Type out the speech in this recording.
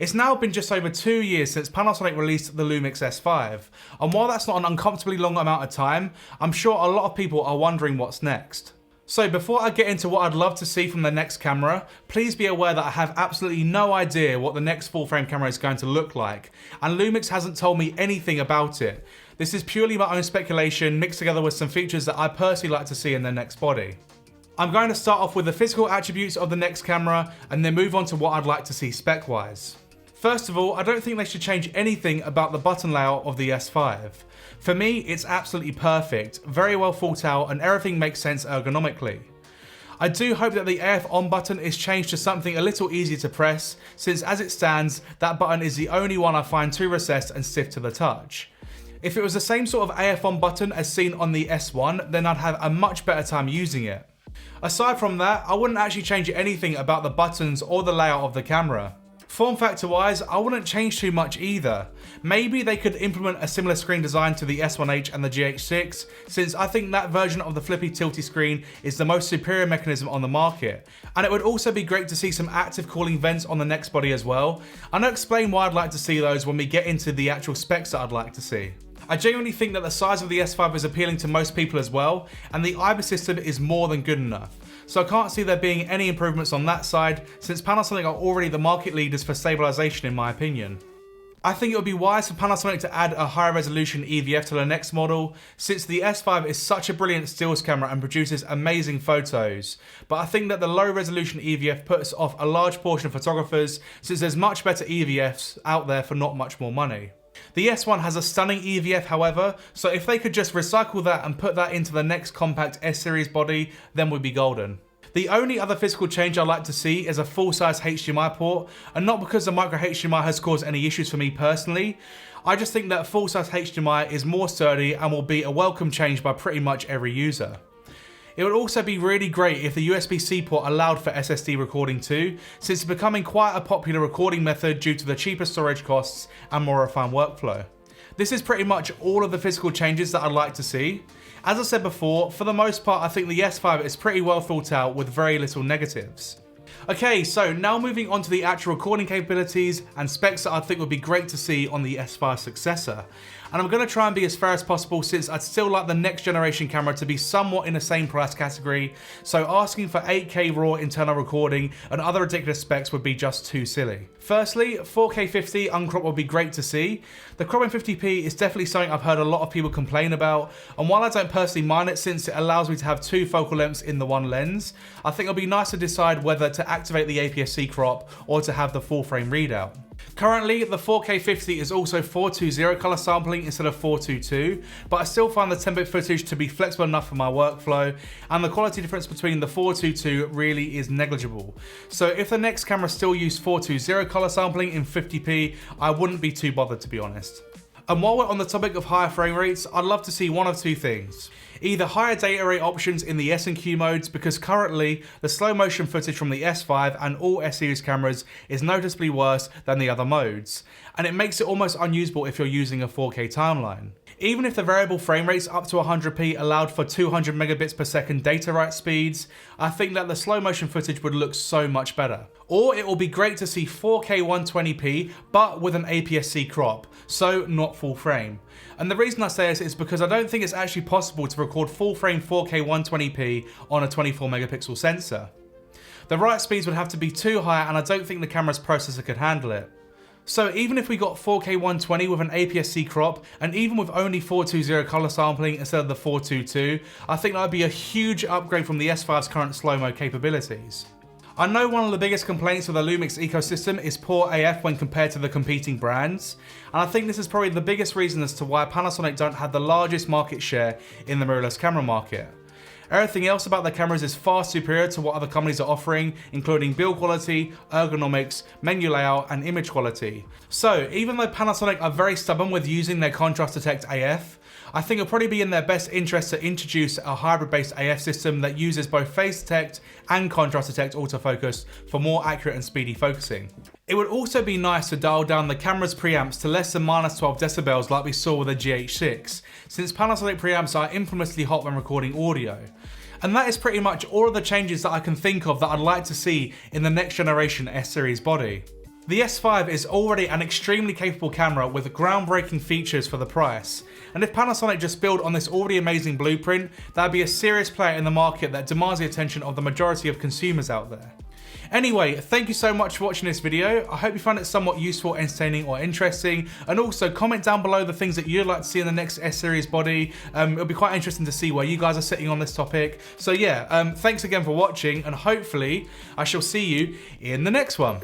It's now been just over 2 years since Panasonic released the Lumix S5, and while that's not an uncomfortably long amount of time, I'm sure a lot of people are wondering what's next. So before I get into what I'd love to see from the next camera, please be aware that I have absolutely no idea what the next full frame camera is going to look like, and Lumix hasn't told me anything about it. This is purely my own speculation mixed together with some features that I personally like to see in their next body. I'm going to start off with the physical attributes of the next camera and then move on to what I'd like to see spec-wise. First of all, I don't think they should change anything about the button layout of the S5. For me, it's absolutely perfect, very well thought out, and everything makes sense ergonomically. I do hope that the AF on button is changed to something a little easier to press, since as it stands, that button is the only one I find too recessed and stiff to the touch. If it was the same sort of AF on button as seen on the S1, then I'd have a much better time using it. Aside from that, I wouldn't actually change anything about the buttons or the layout of the camera. Form factor wise, I wouldn't change too much either. Maybe they could implement a similar screen design to the S1H and the GH6, since I think that version of the flippy tilty screen is the most superior mechanism on the market. And it would also be great to see some active cooling vents on the next body as well, and I'll explain why I'd like to see those when we get into the actual specs that I'd like to see. I genuinely think that the size of the S5 is appealing to most people as well, and the IBIS system is more than good enough. So I can't see there being any improvements on that side, since Panasonic are already the market leaders for stabilization in my opinion. I think it would be wise for Panasonic to add a higher resolution EVF to the next model, since the S5 is such a brilliant stills camera and produces amazing photos, but I think that the low resolution EVF puts off a large portion of photographers, since there's much better EVFs out there for not much more money. The S1 has a stunning EVF however, so if they could just recycle that and put that into the next compact S-series body, then we'd be golden. The only other physical change I'd like to see is a full-size HDMI port, and not because the micro HDMI has caused any issues for me personally. I just think that full-size HDMI is more sturdy and will be a welcome change by pretty much every user. It would also be really great if the USB-C port allowed for SSD recording too, since it's becoming quite a popular recording method due to the cheaper storage costs and more refined workflow. This is pretty much all of the physical changes that I'd like to see. As I said before, for the most part I think the S5 is pretty well thought out with very little negatives. Okay, so now moving on to the actual recording capabilities and specs that I think would be great to see on the S5 successor. And I'm going to try and be as fair as possible, since I'd still like the next generation camera to be somewhat in the same price category, so asking for 8K raw internal recording and other ridiculous specs would be just too silly. Firstly, 4K 50 uncrop would be great to see. The crop in 50p is definitely something I've heard a lot of people complain about, and while I don't personally mind it since it allows me to have two focal lengths in the one lens, I think it'll be nice to decide whether to activate the APS-C crop or to have the full frame readout. Currently, the 4K 50 is also 420 color sampling instead of 422, but I still find the 10-bit footage to be flexible enough for my workflow, and the quality difference between the 422 really is negligible. So if the next camera still used 420 color sampling in 50p, I wouldn't be too bothered, to be honest. And while we're on the topic of higher frame rates, I'd love to see one of two things. Either higher data rate options in the S and Q modes, because currently the slow motion footage from the S5 and all S-series cameras is noticeably worse than the other modes, and it makes it almost unusable if you're using a 4K timeline. Even if the variable frame rates up to 100p allowed for 200 megabits per second data write speeds, I think that the slow motion footage would look so much better. Or it will be great to see 4K 120p but with an APS-C crop, so not full frame. And the reason I say this is because I don't think it's actually possible to record full frame 4K 120p on a 24 megapixel sensor. The write speeds would have to be too high, and I don't think the camera's processor could handle it. So even if we got 4K 120 with an APS-C crop, and even with only 420 color sampling instead of the 422, I think that would be a huge upgrade from the S5's current slow-mo capabilities. I know one of the biggest complaints of the Lumix ecosystem is poor AF when compared to the competing brands, and I think this is probably the biggest reason as to why Panasonic don't have the largest market share in the mirrorless camera market. Everything else about the cameras is far superior to what other companies are offering, including build quality, ergonomics, menu layout, and image quality. So even though Panasonic are very stubborn with using their contrast detect AF, I think it'll probably be in their best interest to introduce a hybrid-based AF system that uses both phase detect and contrast detect autofocus for more accurate and speedy focusing. It would also be nice to dial down the camera's preamps to less than -12 decibels like we saw with the GH6, since Panasonic preamps are infamously hot when recording audio. And that is pretty much all of the changes that I can think of that I'd like to see in the next generation S-series body. The S5 is already an extremely capable camera with groundbreaking features for the price. And if Panasonic just build on this already amazing blueprint, that'd be a serious player in the market that demands the attention of the majority of consumers out there. Anyway, thank you so much for watching this video. I hope you found it somewhat useful, entertaining, or interesting. And also comment down below the things that you'd like to see in the next S-series body. It'll be quite interesting to see where you guys are sitting on this topic. So yeah, thanks again for watching, and hopefully I shall see you in the next one.